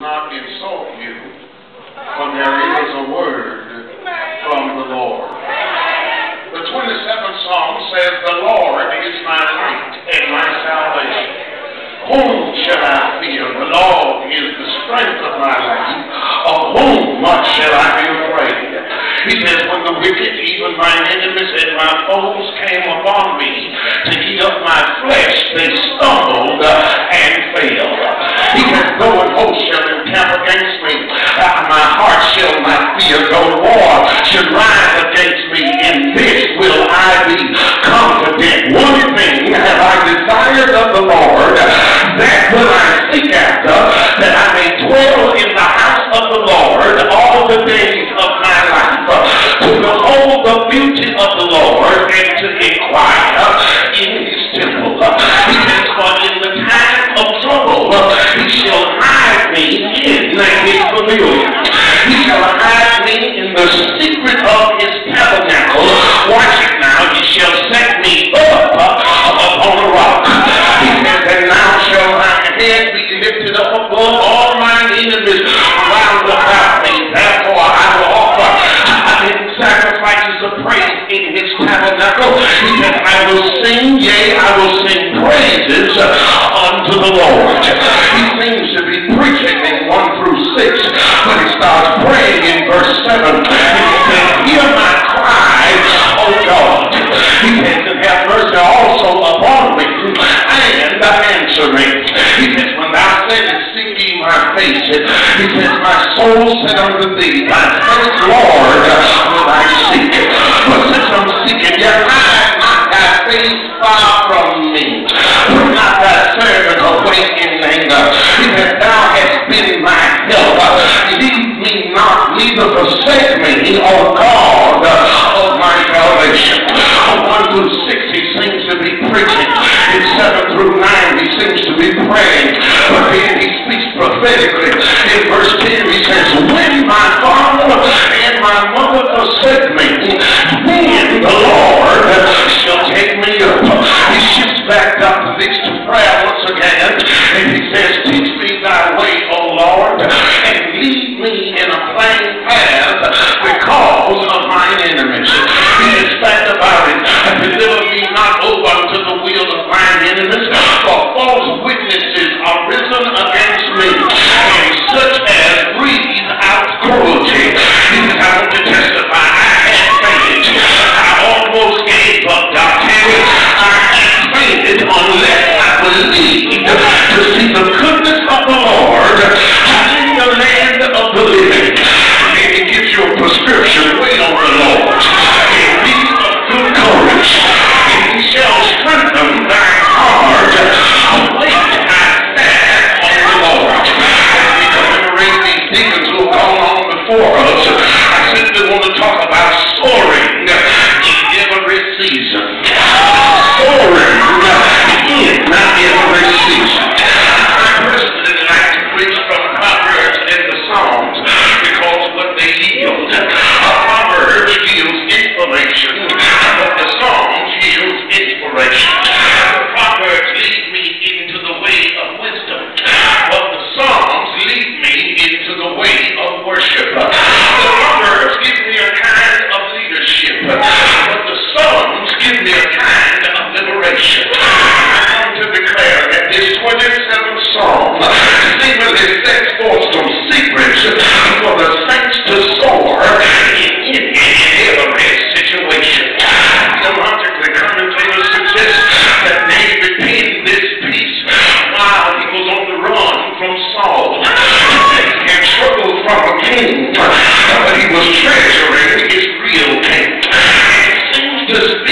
Not insult you, for there is a word from the Lord. The 27th Psalm says, "The Lord is my light and my salvation. Whom shall I fear? The Lord is the strength of my life. Of whom shall I be afraid?" He says, "When the wicked, even my enemies and my foes, came upon me to eat up my flesh, they stumbled and fell. He says, though an host shall encamp against me, my heart shall not fear. Though war should rise against me, in this will I be confident. One thing have I desired of the Lord, that will I seek after, that I may dwell in the house of the Lord all the days of my life, to behold the beauty of the Lord and to inquire in his temple." He says, "For in the time of trouble, he shall hide me in his pavilion. He shall hide me in the secret of his tabernacle. Watch it now, he shall set me up upon a rock." He says, "And now shall my head be lifted up above all mine enemies round about me. Therefore I will offer sacrifices of praise in his tabernacle." He says, "I will sing, yea, I will sing praises unto the Lord." He seems to be preaching in 1 through 6, but he starts praying in verse 7. He says, "Hear my cry, O God." He says, "And have mercy also upon me, and answer me." He says, "When thou saidest, seek ye my face," he says, "my soul said unto thee, thy face, Lord, will I seek. But since I'm seeking, yet hide not thy face far from me. Put not thy servant away in anger. He says, thou hast been my help. Leave me not, neither forsake me, O God of my salvation." 1 through 6, he seems to be preaching. In 7 through 9, he seems to be praying. But then he speaks prophetically. In verse 10, he says, "When my father and my mother forsake me, then the Lord shall take me up." He shifts back up this to prayer once again, and he says, "Teach me thy way, O Lord, and lead me in a plain path because of mine enemies." He is back about it. "Deliver me not over unto the will of mine enemies, for false witnesses are risen against me, and such as breathe out cruelty." He says, "I want to testify, I had fainted. I almost gave up, Doctor. I had fainted unless I believed to see the goodness of the Lord in the land of the living." And he gives you a prescription: wait on the Lord, and be of good courage, and he shall strengthen thy heart. Wait, I stand on the Lord. As we commemorate these deacons who have gone on before us, I simply want to talk about soaring in every season. Soaring in every season. I personally like to preach from Proverbs and the Psalms because what they yield. Proverbs yields information, but the Psalms yields inspiration. Proverbs lead me into the way of wisdom, but the Psalms lead me into the way of worship. The Proverbs give me a kind of leadership, but the Psalms give me a kind of liberation. I come to declare that this 27th Psalm seemingly sets forth some secrets for the saints to soar in every situation. Theologically, commentators suggest that David penned this piece while he was on the run from Saul. He had struggled from a king, but he was treasuring his real king. And it seems to speak